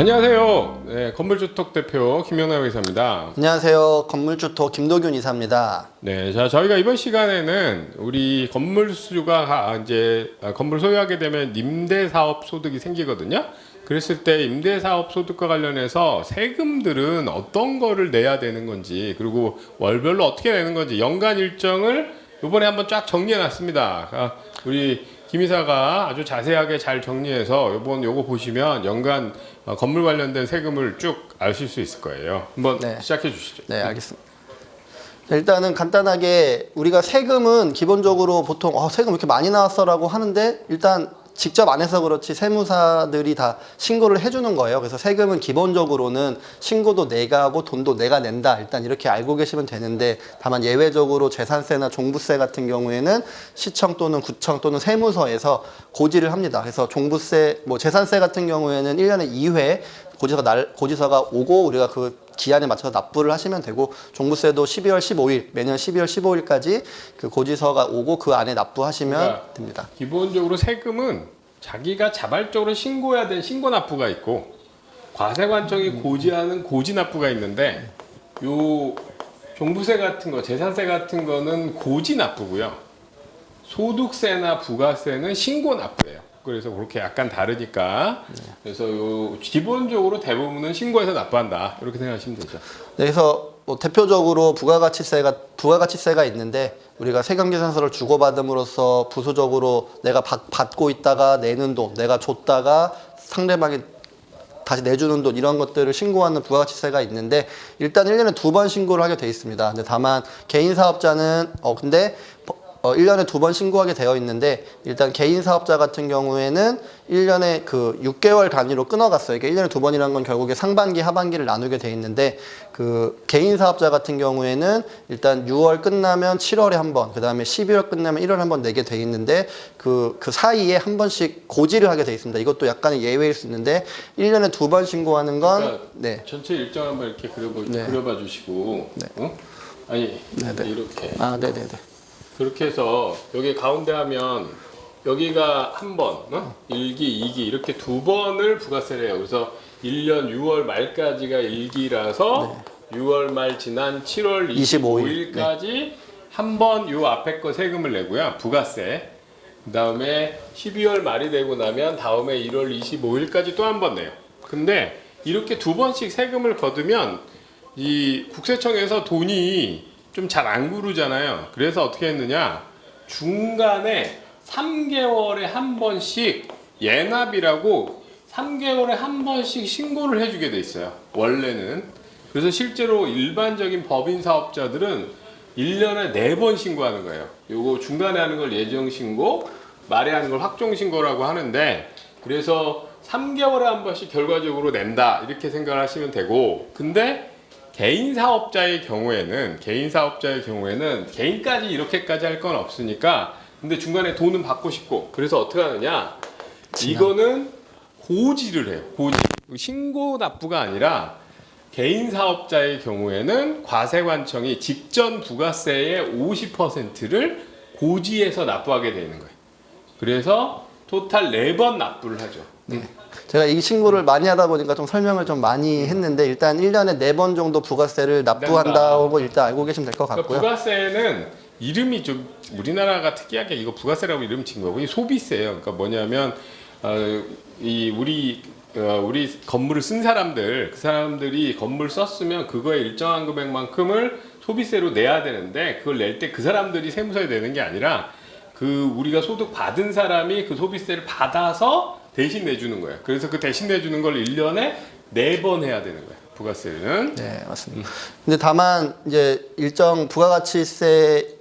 안녕하세요. 네, 건물주택 대표 김영남 이사입니다. 안녕하세요. 건물주토 김도균 이사입니다. 네, 자 저희가 이번 시간에는 우리 건물주가 이제 건물 소유하게 되면 임대사업 소득이 생기거든요. 그랬을 때 임대사업 소득과 관련해서 세금들은 어떤 거를 내야 되는 건지, 그리고 월별로 어떻게 내는 건지 연간 일정을 이번에 한번 쫙 정리해놨습니다. 우리 김 이사가 아주 자세하게 잘 정리해서 요거 보시면 연간 건물 관련된 세금을 쭉 아실 수 있을 거예요. 한번 네. 시작해 주시죠. 네, 알겠습니다. 일단은 간단하게 우리가 세금은 기본적으로 보통 세금 왜 이렇게 많이 나왔어라고 하는데, 일단 직접 안 해서 그렇지 세무사들이 다 신고를 해주는 거예요. 그래서 세금은 기본적으로는 신고도 내가 하고 돈도 내가 낸다, 일단 이렇게 알고 계시면 되는데, 다만 예외적으로 재산세나 종부세 같은 경우에는 시청 또는 구청 또는 세무서에서 고지를 합니다. 그래서 종부세, 재산세 같은 경우에는 1년에 2회 고지서가 오고 우리가 그 기한에 맞춰서 납부를 하시면 되고, 종부세도 12월 15일, 매년 12월 15일까지 그 고지서가 오고 그 안에 납부하시면 그러니까 됩니다. 기본적으로 세금은 자기가 자발적으로 신고해야 될 신고 납부가 있고, 과세관청이 고지하는 고지 납부가 있는데, 요 종부세 같은 거, 재산세 같은 거는 고지 납부고요. 소득세나 부가세는 신고 납부예요. 그래서 그렇게 약간 다르니까, 그래서 요 기본적으로 대부분은 신고해서 납부한다, 이렇게 생각하시면 되죠. 네, 그래서 대표적으로 부가가치세가 있는데, 우리가 세금계산서를 주고받음으로써 부수적으로 내가 받고 있다가 내는 돈, 내가 줬다가 상대방이 다시 내주는 돈, 이런 것들을 신고하는 부가가치세가 있는데, 일단 1년에 2번 신고를 하게 돼 있습니다. 근데 다만 개인 사업자는 1년에 2번 신고하게 되어 있는데, 일단 개인 사업자 같은 경우에는 1년에 그 6개월 단위로 끊어갔어요. 이게 1년에 2번이라는 건 결국에 상반기, 하반기를 나누게 돼 있는데, 그 개인 사업자 같은 경우에는 일단 6월 끝나면 7월에 한 번, 그 다음에 12월 끝나면 1월에 한 번 내게 돼 있는데, 그 사이에 한 번씩 고지를 하게 돼 있습니다. 이것도 약간의 예외일 수 있는데, 1년에 2번 신고하는 건, 그러니까 네. 전체 일정 한번 이렇게 네. 그려봐 주시고, 네. 아니, 네. 이렇게. 네네네. 그렇게 해서 여기 가운데 하면 여기가 한 번, 1기, 2기 이렇게 2번을 부가세를 해요. 그래서 1년 6월 말까지가 1기라서 6월 말 지난 7월 25일까지 한 번 요 앞에 거 세금을 내고요. 부가세. 그 다음에 12월 말이 되고 나면 다음에 1월 25일까지 또 한 번 내요. 근데 이렇게 2번씩 세금을 거두면 이 국세청에서 돈이 좀 잘 안 구르잖아요. 그래서 어떻게 했느냐, 중간에 3개월에 한 번씩 예납이라고 3개월에 한 번씩 신고를 해주게 돼 있어요, 원래는. 그래서 실제로 일반적인 법인 사업자들은 1년에 4번 신고하는 거예요. 요거 중간에 하는 걸 예정 신고, 말에 하는 걸 확정 신고라고 하는데, 그래서 3개월에 한 번씩 결과적으로 낸다, 이렇게 생각을 하시면 되고, 근데 개인 사업자의 경우에는 개인까지 이렇게까지 할 건 없으니까, 근데 중간에 돈은 받고 싶고, 그래서 어떻게 하느냐, 이거는 고지를 해요. 고지. 신고 납부가 아니라 개인 사업자의 경우에는 과세관청이 직전 부가세의 50%를 고지해서 납부하게 되는 거예요. 그래서 토탈 4번 납부를 하죠. 네. 제가 이 신고를 많이 하다 보니까 좀 설명을 좀 많이 했는데, 일단 1년에 4번 정도 부가세를 납부한다고 일단 알고 계시면 될 것 같고요. 그러니까 부가세는 이름이 좀 우리나라가 특이하게 이거 부가세라고 이름 진 거고, 이 소비세예요. 그러니까 뭐냐면 우리 건물을 쓴 사람들, 그 사람들이 건물 썼으면 그거에 일정한 금액만큼을 소비세로 내야 되는데, 그걸 낼 때 그 사람들이 세무서에 내는 게 아니라 우리가 소득 받은 사람이 그 소비세를 받아서 대신 내주는 거예요. 그래서 그 대신 내주는 걸 1년에 4번 해야 되는 거예요, 부가세는. 네, 맞습니다. 근데 다만 이제 일정 부가가치세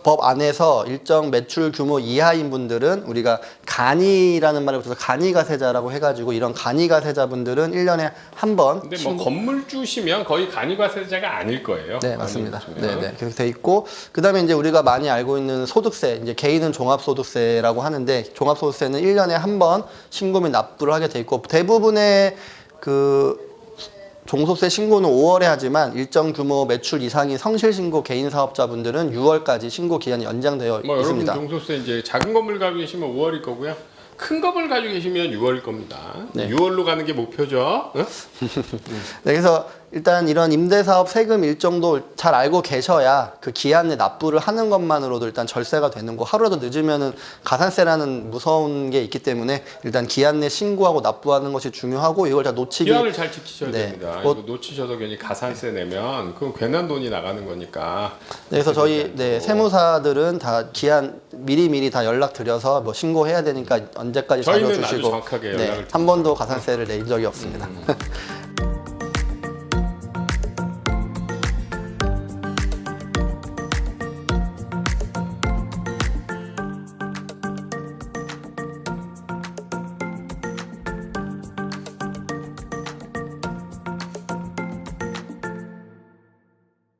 법 안에서 일정 매출 규모 이하인 분들은 우리가 간이라는 말을 붙여서 간이가세자라고 해가지고, 이런 간이가세자분들은 1년에 한 번. 근데 건물주시면 거의 간이가세자가 아닐 거예요. 네, 맞습니다. 네. 그렇게 돼 있고, 그다음에 이제 우리가 많이 알고 있는 소득세, 이제 개인은 종합소득세라고 하는데, 종합소득세는 1년에 한 번 신고 및 납부를 하게 돼 있고, 대부분의 종소세 신고는 5월에 하지만 일정 규모 매출 이상인 성실신고 개인 사업자분들은 6월까지 신고 기한이 연장되어 있습니다. 여러분 종소세 이제 작은 건물 가지고 계시면 5월일 거고요. 큰 겁을 가지고 계시면 6월일 겁니다. 네. 6월로 가는 게 목표죠. 응? 네, 그래서 일단 이런 임대사업 세금 일정도 잘 알고 계셔야 그 기한 내 납부를 하는 것만으로도 일단 절세가 되는 거. 하루라도 늦으면은 가산세라는 무서운 게 있기 때문에 일단 기한 내 신고하고 납부하는 것이 중요하고 이걸 다 놓치기. 기한을 잘 지키셔야 네. 됩니다. 이거 놓치셔서 괜히 가산세 내면 그건 괜한 돈이 나가는 거니까. 네, 그래서 저희 네, 세무사들은 다 기한 미리미리 다 연락 드려서 뭐 신고해야 되니까 언제까지 저희는 아주 잡아주시고 정확하게 연락을 한 번도 가산세를 낸 적이 없습니다.